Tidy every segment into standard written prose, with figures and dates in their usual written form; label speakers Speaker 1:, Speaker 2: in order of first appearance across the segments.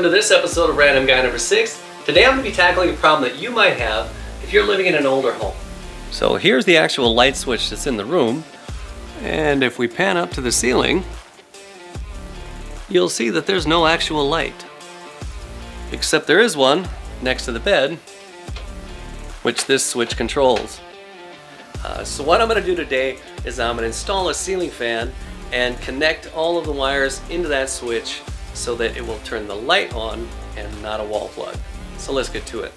Speaker 1: Welcome to this episode of Random Guy Number 6. Today I'm going to be tackling a problem that you might have if you're living in an older home. So here's the actual light switch that's in the room, and if we pan up to the ceiling, you'll see that there's no actual light. Except there is one next to the bed, which this switch controls. So what I'm going to do today is I'm going to install a ceiling fan and connect all of the wires into that switch so that it will turn the light on and not a wall plug. So let's get to it.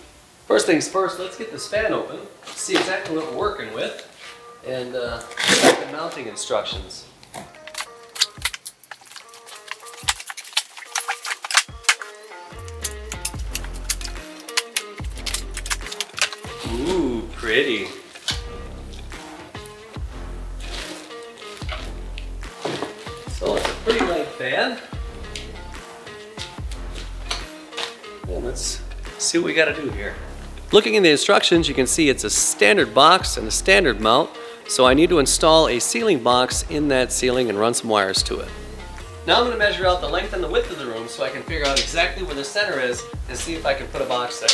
Speaker 1: First things first, let's get this fan open, see exactly what we're working with, and check out the mounting instructions. Ooh, pretty. So it's a pretty light fan. And let's see what we got to do here. Looking in the instructions, you can see it's a standard box and a standard mount. So I need to install a ceiling box in that ceiling and run some wires to it. Now I'm going to measure out the length and the width of the room so I can figure out exactly where the center is and see if I can put a box there.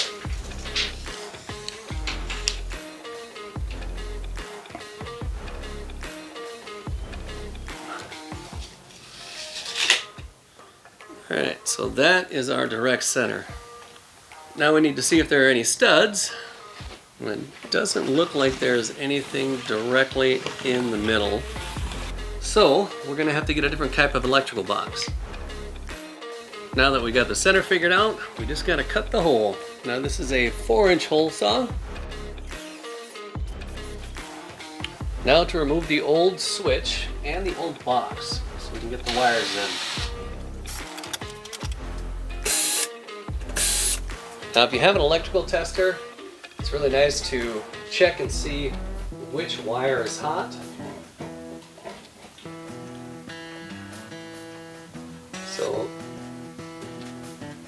Speaker 1: Alright, so that is our direct center. Now we need to see if there are any studs. And it doesn't look like there's anything directly in the middle. So we're going to have to get a different type of electrical box. Now that we got the center figured out, we just got to cut the hole. Now this is a 4-inch hole saw. Now to remove the old switch and the old box so we can get the wires in. Now if you have an electrical tester, it's really nice to check and see which wire is hot. So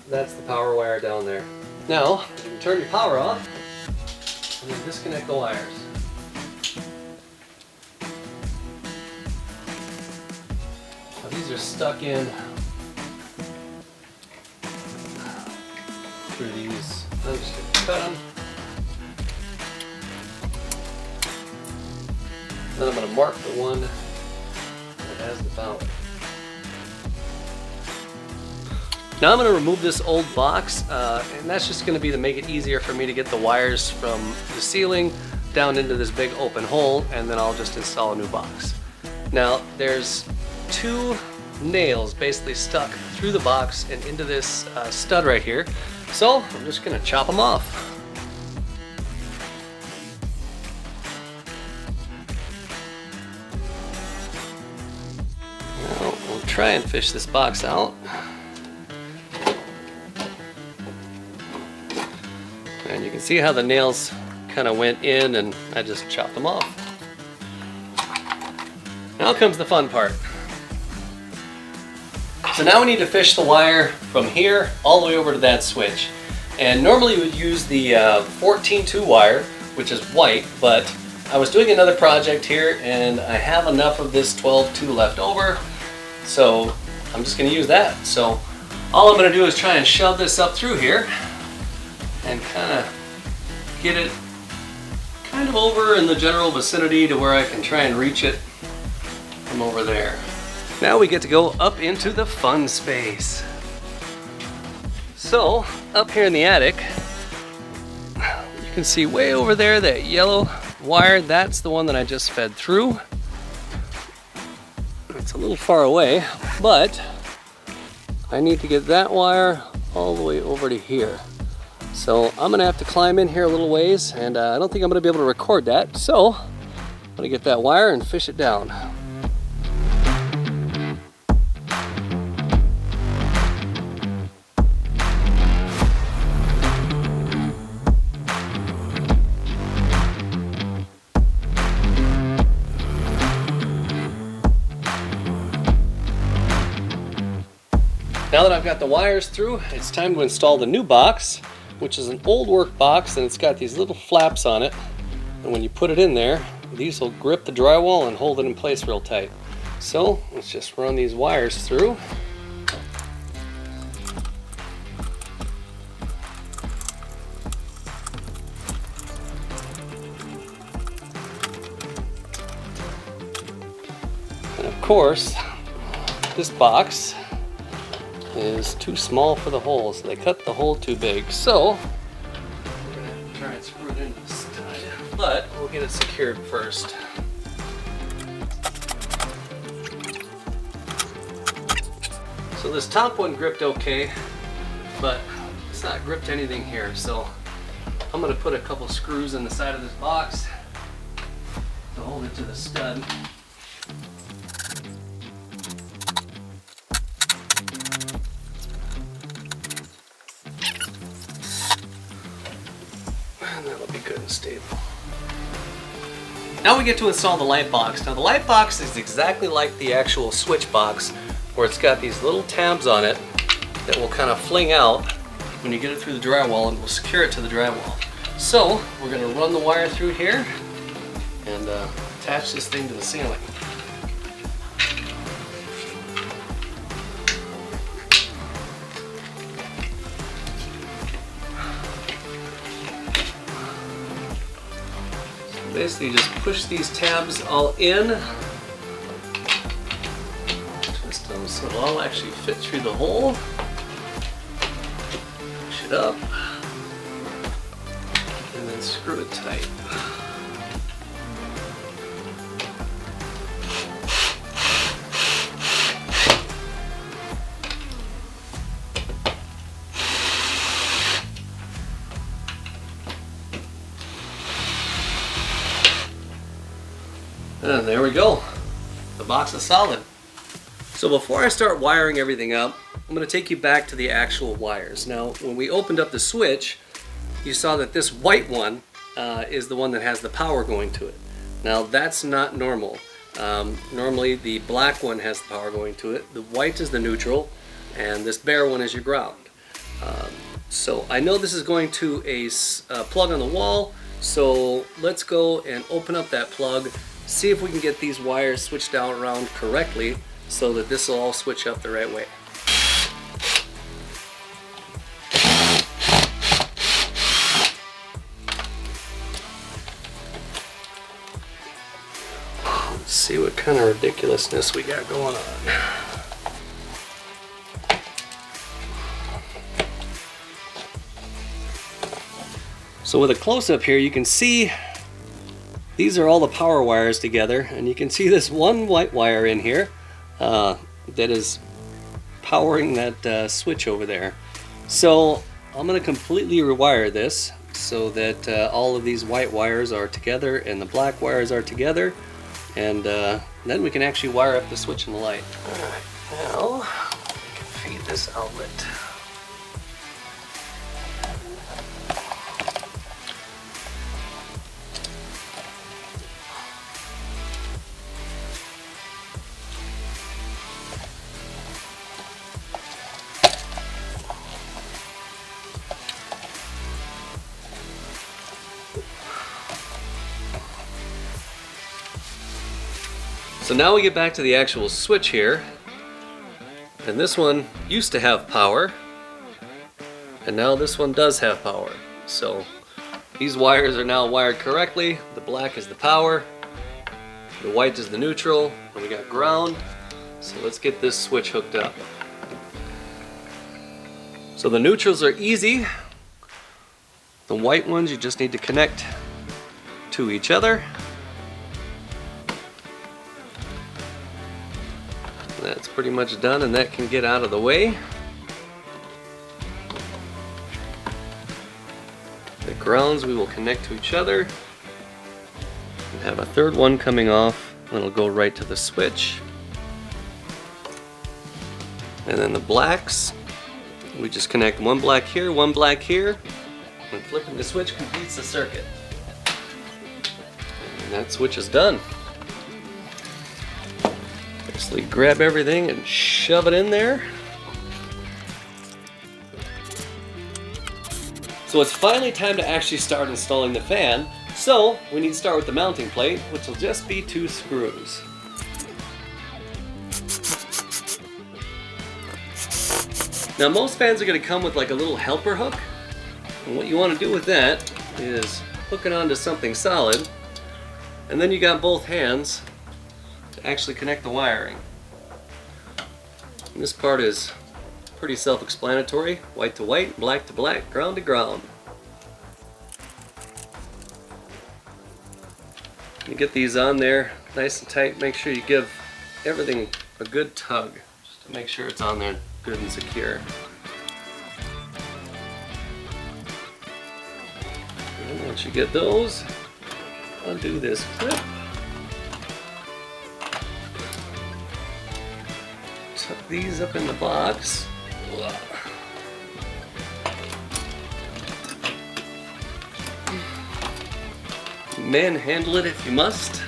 Speaker 1: that's the power wire down there. Now you can turn your power off and then disconnect the wires. Now these are stuck in through these. I'm just going to cut them. Then I'm going to mark the one that has the power. Now I'm going to remove this old box, and that's just going to be to make it easier for me to get the wires from the ceiling down into this big open hole, and then I'll just install a new box. Now there's 2 nails basically stuck through the box and into this stud right here. So I'm just going to chop them off. Now we'll try and fish this box out. And you can see how the nails kind of went in and I just chopped them off. Now comes the fun part. So now we need to fish the wire from here all the way over to that switch. And normally we would use the 14-2 wire, which is white, but I was doing another project here and I have enough of this 12-2 left over, so I'm just going to use that. So all I'm going to do is try and shove this up through here and kind of get it kind of over in the general vicinity to where I can try and reach it from over there. Now we get to go up into the fun space. So, up here in the attic, you can see way over there that yellow wire, that's the one that I just fed through. It's a little far away, but I need to get that wire all the way over to here. So I'm gonna have to climb in here a little ways, and I don't think I'm gonna be able to record that, so I'm gonna get that wire and fish it down. Now that I've got the wires through, it's time to install the new box, which is an old work box, and it's got these little flaps on it. And when you put it in there, these will grip the drywall and hold it in place real tight. So let's just run these wires through. And of course, this box is too small for the hole, so they cut the hole too big. So we're gonna have to try and screw it into the stud, but we'll get it secured first. So this top one gripped okay, but it's not gripped anything here. So I'm gonna put a couple screws in the side of this box to hold it to the stud. And that'll be good and stable. Now we get to install the light box. Now the light box is exactly like the actual switch box, where it's got these little tabs on it that will kind of fling out when you get it through the drywall, and will secure it to the drywall. So we're going to run the wire through here and attach this thing to the ceiling. So basically just push these tabs all in, twist them so it'll all actually fit through the hole. Push it up and then screw it tight. And there we go. The box is solid. So before I start wiring everything up, I'm going to take you back to the actual wires. Now, when we opened up the switch, you saw that this white one is the one that has the power going to it. Now, that's not normal. Normally, the black one has the power going to it. The white is the neutral, and this bare one is your ground. So I know this is going to a plug on the wall, so let's go and open up that plug, see if we can get these wires switched out around correctly so that this will all switch up the right way. Let's see what kind of ridiculousness we got going on. So with a close-up here, you can see these are all the power wires together, and you can see this one white wire in here that is powering that switch over there. So I'm going to completely rewire this so that all of these white wires are together and the black wires are together, and then we can actually wire up the switch and the light. Alright, now we can feed this outlet. So now we get back to the actual switch here, and this one used to have power, and now this one does have power. So these wires are now wired correctly. The black is the power, the white is the neutral, and we got ground. So let's get this switch hooked up. So the neutrals are easy. The white ones you just need to connect to each other. That's pretty much done, and that can get out of the way. The grounds we will connect to each other and have a third one coming off, and it'll go right to the switch. And then the blacks, we just connect one black here, and flipping the switch completes the circuit. And that switch is done. Basically grab everything and shove it in there. So it's finally time to actually start installing the fan. So we need to start with the mounting plate, which will just be 2 screws. Now most fans are going to come with like a little helper hook, and what you want to do with that is hook it onto something solid, and then you got both hands to actually connect the wiring. And this part is pretty self-explanatory. White to white, black to black, ground to ground. You get these on there nice and tight. Make sure you give everything a good tug just to make sure it's on there good and secure. And once you get those, undo this clip. Tuck these up in the box. Manhandle it if you must.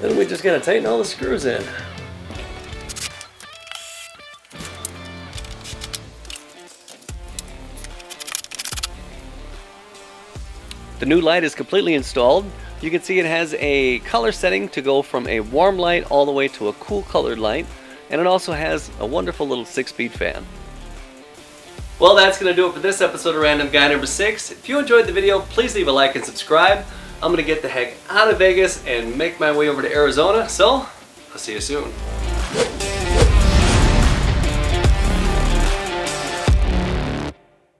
Speaker 1: Then we just gotta tighten all the screws in. The new light is completely installed. You can see it has a color setting to go from a warm light all the way to a cool colored light. And it also has a wonderful little 6-speed fan. Well, that's going to do it for this episode of Random Guy number 6. If you enjoyed the video, please leave a like and subscribe. I'm going to get the heck out of Vegas and make my way over to Arizona, so I'll see you soon.